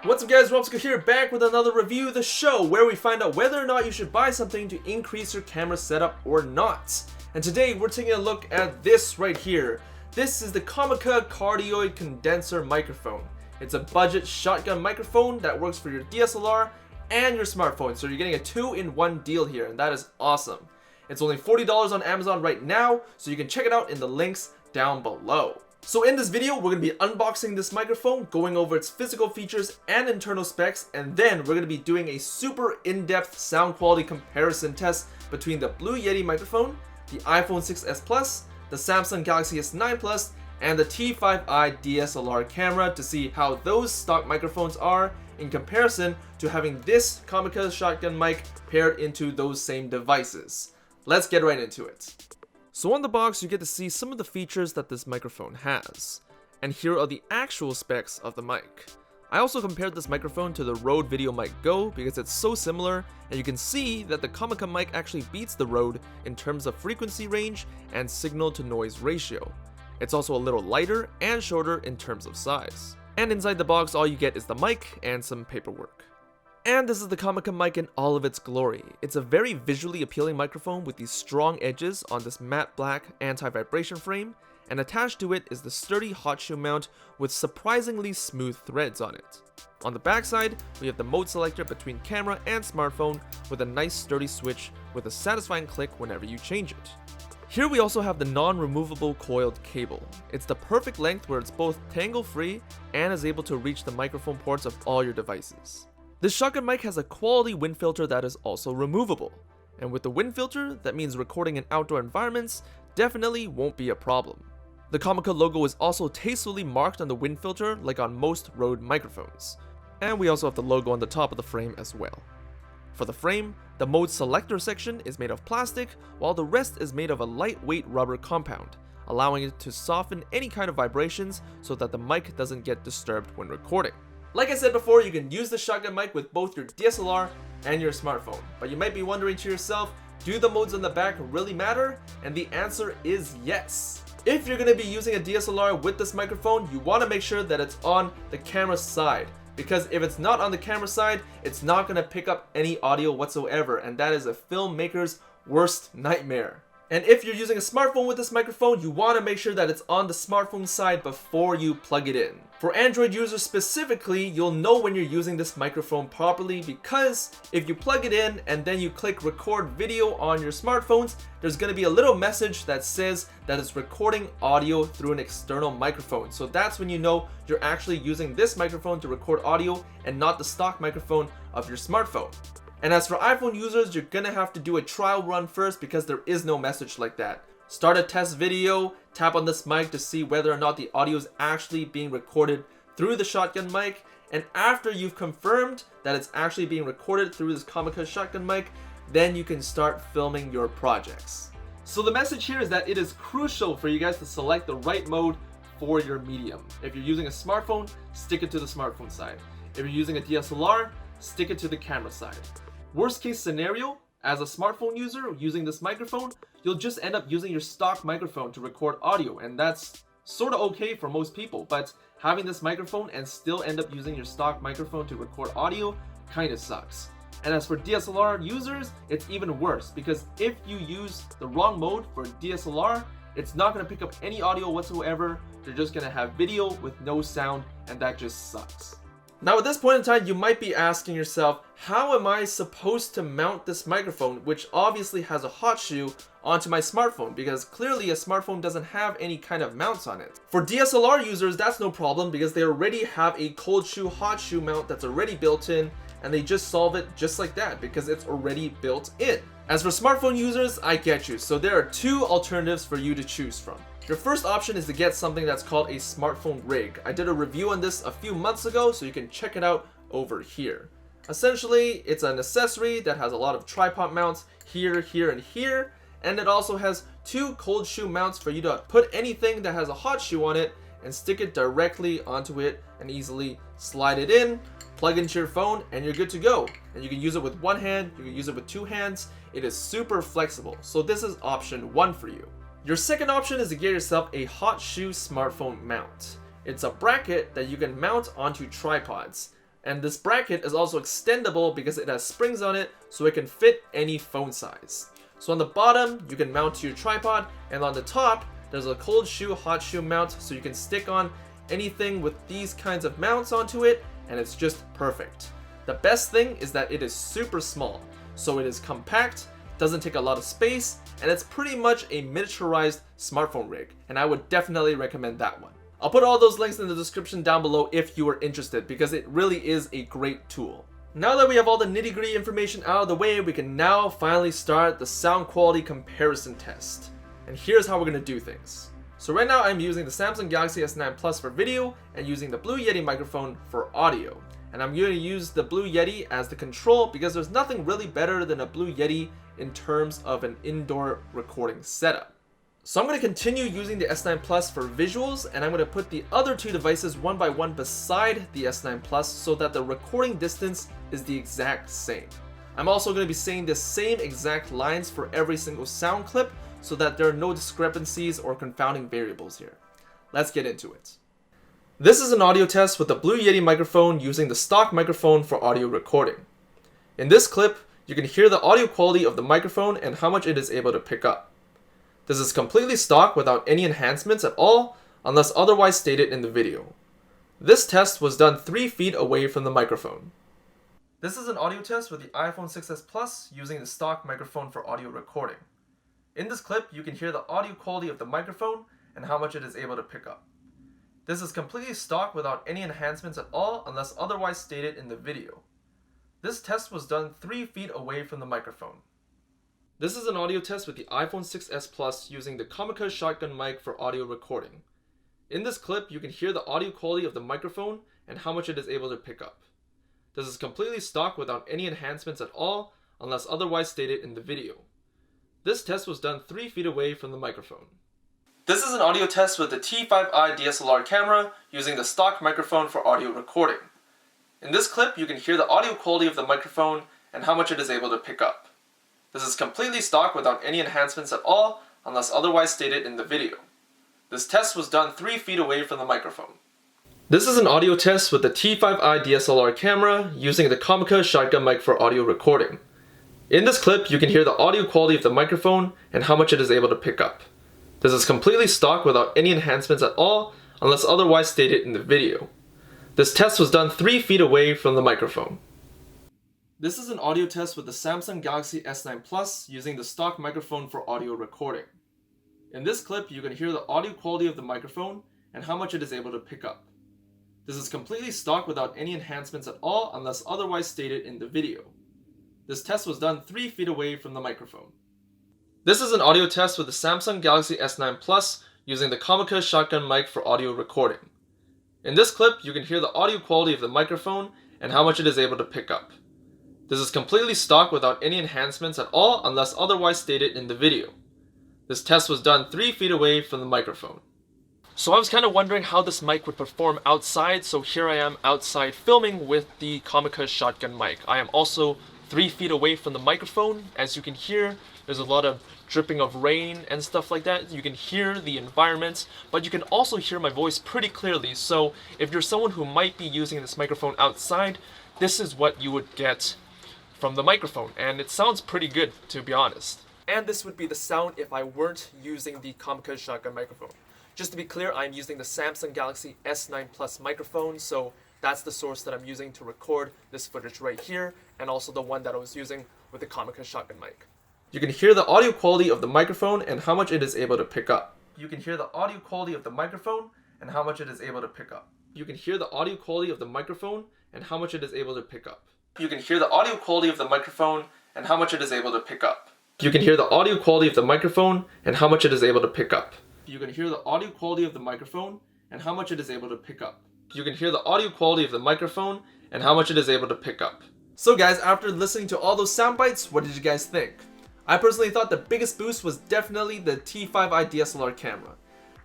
What's up guys, Romsicle here, back with another review of the show where we find out whether or not you should buy something to increase your camera setup or not. And today we're taking a look at this right here. This is the Comica cardioid condenser microphone. It's a budget shotgun microphone that works for your DSLR and your smartphone, so you're getting a 2-in-1 deal here, and that is awesome. It's only $40 on Amazon right now, so you can check it out in the links down below. So in this video, we're going to be unboxing this microphone, going over its physical features and internal specs, and then we're going to be doing a super in-depth sound quality comparison test between the Blue Yeti microphone, the iPhone 6s Plus, the Samsung Galaxy S9 Plus, and the T5i DSLR camera to see how those stock microphones are in comparison to having this Comica shotgun mic paired into those same devices. Let's get right into it. So on the box, you get to see some of the features that this microphone has. And here are the actual specs of the mic. I also compared this microphone to the Rode VideoMic Go because it's so similar, and you can see that the Comica mic actually beats the Rode in terms of frequency range and signal to noise ratio. It's also a little lighter and shorter in terms of size. And inside the box, all you get is the mic and some paperwork. And this is the Comica mic in all of its glory. It's a very visually appealing microphone with these strong edges on this matte black anti-vibration frame, and attached to it is the sturdy hot shoe mount with surprisingly smooth threads on it. On the backside, we have the mode selector between camera and smartphone with a nice sturdy switch with a satisfying click whenever you change it. Here we also have the non-removable coiled cable. It's the perfect length where it's both tangle-free and is able to reach the microphone ports of all your devices. This shotgun mic has a quality wind filter that is also removable, and with the wind filter, that means recording in outdoor environments definitely won't be a problem. The Comica logo is also tastefully marked on the wind filter like on most Rode microphones, and we also have the logo on the top of the frame as well. For the frame, the mode selector section is made of plastic, while the rest is made of a lightweight rubber compound, allowing it to soften any kind of vibrations so that the mic doesn't get disturbed when recording. Like I said before, you can use the shotgun mic with both your DSLR and your smartphone, but you might be wondering to yourself, do the modes on the back really matter? And the answer is yes. If you're going to be using a DSLR with this microphone, you want to make sure that it's on the camera side, because if it's not on the camera side, it's not going to pick up any audio whatsoever, and that is a filmmaker's worst nightmare. And if you're using a smartphone with this microphone, you want to make sure that it's on the smartphone side before you plug it in. For Android users specifically, you'll know when you're using this microphone properly because if you plug it in and then you click record video on your smartphones, there's going to be a little message that says that it's recording audio through an external microphone. So that's when you know you're actually using this microphone to record audio and not the stock microphone of your smartphone. And as for iPhone users, you're gonna have to do a trial run first because there is no message like that. Start a test video, tap on this mic to see whether or not the audio is actually being recorded through the shotgun mic, and after you've confirmed that it's actually being recorded through this Comica shotgun mic, then you can start filming your projects. So the message here is that it is crucial for you guys to select the right mode for your medium. If you're using a smartphone, stick it to the smartphone side. If you're using a DSLR, stick it to the camera side. Worst case scenario, as a smartphone user using this microphone, you'll just end up using your stock microphone to record audio, and that's sort of okay for most people, but having this microphone and still end up using your stock microphone to record audio kind of sucks. And as for DSLR users, it's even worse because if you use the wrong mode for DSLR, it's not going to pick up any audio whatsoever. You're just going to have video with no sound, and that just sucks. Now at this point in time, you might be asking yourself, how am I supposed to mount this microphone, which obviously has a hot shoe, onto my smartphone? Because clearly a smartphone doesn't have any kind of mounts on it. For DSLR users, that's no problem because they already have a cold shoe, hot shoe mount that's already built in, and they just solve it just like that because it's already built in. As for smartphone users, I get you. So there are two alternatives for you to choose from. Your first option is to get something that's called a smartphone rig. I did a review on this a few months ago, so you can check it out over here. Essentially, it's an accessory that has a lot of tripod mounts here, here, and here, and it also has two cold shoe mounts for you to put anything that has a hot shoe on it and stick it directly onto it and easily slide it in, plug into your phone, and you're good to go. And you can use it with one hand, you can use it with two hands. It is super flexible. So this is option one for you. Your second option is to get yourself a hot shoe smartphone mount. It's a bracket that you can mount onto tripods. And this bracket is also extendable because it has springs on it, so it can fit any phone size. So on the bottom, you can mount to your tripod, and on the top, there's a cold shoe, hot shoe mount, so you can stick on anything with these kinds of mounts onto it, and it's just perfect. The best thing is that it is super small, so it is compact, doesn't take a lot of space, and it's pretty much a miniaturized smartphone rig, and I would definitely recommend that one. I'll put all those links in the description down below if you are interested, because it really is a great tool. Now that we have all the nitty-gritty information out of the way, we can now finally start the sound quality comparison test. And here's how we're going to do things. So right now I'm using the Samsung Galaxy S9 Plus for video and using the Blue Yeti microphone for audio. And I'm going to use the Blue Yeti as the control because there's nothing really better than a Blue Yeti in terms of an indoor recording setup. So I'm going to continue using the S9 Plus for visuals, and I'm going to put the other two devices one by one beside the S9 Plus so that the recording distance is the exact same. I'm also going to be saying the same exact lines for every single sound clip so that there are no discrepancies or confounding variables here. Let's get into it. This is an audio test with the Blue Yeti microphone using the stock microphone for audio recording. In this clip, you can hear the audio quality of the microphone and how much it is able to pick up. This is completely stock without any enhancements at all, unless otherwise stated in the video. This test was done 3 feet away from the microphone. This is an audio test with the iPhone 6s Plus using the stock microphone for audio recording. In this clip, you can hear the audio quality of the microphone and how much it is able to pick up. This is completely stock without any enhancements at all, unless otherwise stated in the video. This test was done 3 feet away from the microphone. This is an audio test with the iPhone 6s Plus using the Comica shotgun mic for audio recording. In this clip, you can hear the audio quality of the microphone and how much it is able to pick up. This is completely stock without any enhancements at all, unless otherwise stated in the video. This test was done 3 feet away from the microphone. This is an audio test with the T5i DSLR camera using the stock microphone for audio recording. In this clip, you can hear the audio quality of the microphone and how much it is able to pick up. This is completely stock without any enhancements at all, unless otherwise stated in the video. This test was done 3 feet away from the microphone. This is an audio test with the T5i DSLR camera using the Comica shotgun mic for audio recording. In this clip, you can hear the audio quality of the microphone and how much it is able to pick up. This is completely stock without any enhancements at all, unless otherwise stated in the video. This test was done 3 feet away from the microphone. This is an audio test with the Samsung Galaxy S9 Plus using the stock microphone for audio recording. In this clip, you can hear the audio quality of the microphone and how much it is able to pick up. This is completely stock without any enhancements at all, unless otherwise stated in the video. This test was done 3 feet away from the microphone. This is an audio test with the Samsung Galaxy S9 Plus using the Comica shotgun mic for audio recording. In this clip, you can hear the audio quality of the microphone and how much it is able to pick up. This is completely stock without any enhancements at all, unless otherwise stated in the video. This test was done 3 feet away from the microphone. So I was kind of wondering how this mic would perform outside, so here I am outside filming with the Comica shotgun mic. I am also 3 feet away from the microphone. As you can hear, there's a lot of dripping of rain and stuff like that. You can hear the environment, but you can also hear my voice pretty clearly. So if you're someone who might be using this microphone outside, this is what you would get from the microphone, and it sounds pretty good, to be honest. And this would be the sound if I weren't using the Comica shotgun microphone. Just to be clear, I'm using the Samsung Galaxy S9 Plus microphone, so that's the source that I'm using to record this footage right here, and also the one that I was using with the Comica shotgun mic. You can hear the audio quality of the microphone and how much it is able to pick up. You can hear the audio quality of the microphone and how much it is able to pick up. You can hear the audio quality of the microphone and how much it is able to pick up. You can hear the audio quality of the microphone and how much it is able to pick up. You can hear the audio quality of the microphone and how much it is able to pick up. You can hear the audio quality of the microphone and how much it is able to pick up. You can hear the audio quality of the microphone and how much it is able to pick up. So guys, after listening to all those sound bites, what did you guys think? I personally thought the biggest boost was definitely the T5i DSLR camera.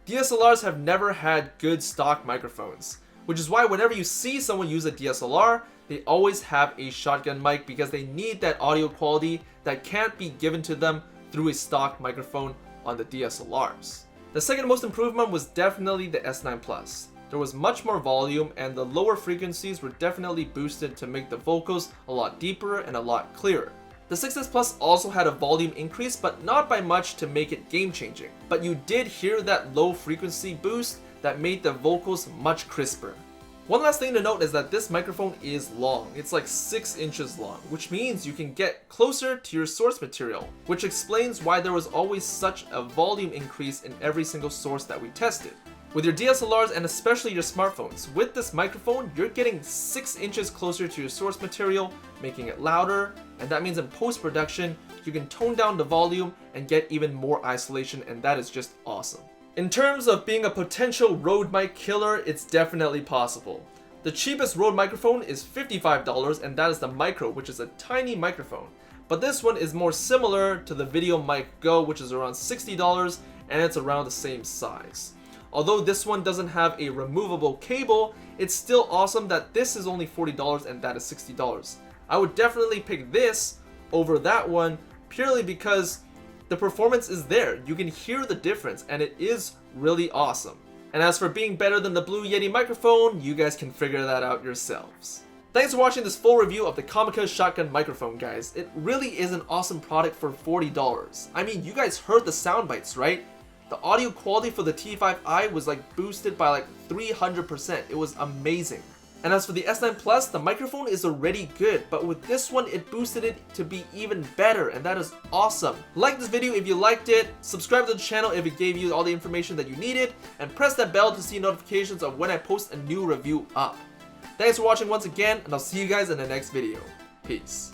DSLRs have never had good stock microphones, which is why whenever you see someone use a DSLR, they always have a shotgun mic because they need that audio quality that can't be given to them through a stock microphone on the DSLRs. The second most improvement was definitely the S9 Plus. there was much more volume, and the lower frequencies were definitely boosted to make the vocals a lot deeper and a lot clearer. The 6S Plus also had a volume increase, but not by much to make it game-changing. But you did hear that low frequency boost that made the vocals much crisper. One last thing to note is that this microphone is long. It's like 6 inches long, which means you can get closer to your source material, which explains why there was always such a volume increase in every single source that we tested. With your DSLRs and especially your smartphones, with this microphone, you're getting 6 inches closer to your source material, making it louder, and that means in post-production, you can tone down the volume and get even more isolation, and that is just awesome. In terms of being a potential Rode mic killer, it's definitely possible. The cheapest Rode microphone is $55, and that is the Micro, which is a tiny microphone. But this one is more similar to the Video Mic Go, which is around $60, and it's around the same size. Although this one doesn't have a removable cable, it's still awesome that this is only $40 and that is $60. I would definitely pick this over that one purely because the performance is there. You can hear the difference and it is really awesome. And as for being better than the Blue Yeti microphone, you guys can figure that out yourselves. Thanks for watching this full review of the Comica shotgun microphone, guys. It really is an awesome product for $40. I mean, you guys heard the sound bites, right? The audio quality for the T5i was like boosted by like 300%. It was amazing. And as for the S9 Plus, the microphone is already good, but with this one, it boosted it to be even better, and that is awesome. Like this video if you liked it, subscribe to the channel if it gave you all the information that you needed, and press that bell to see notifications of when I post a new review up. Thanks for watching once again, and I'll see you guys in the next video. Peace.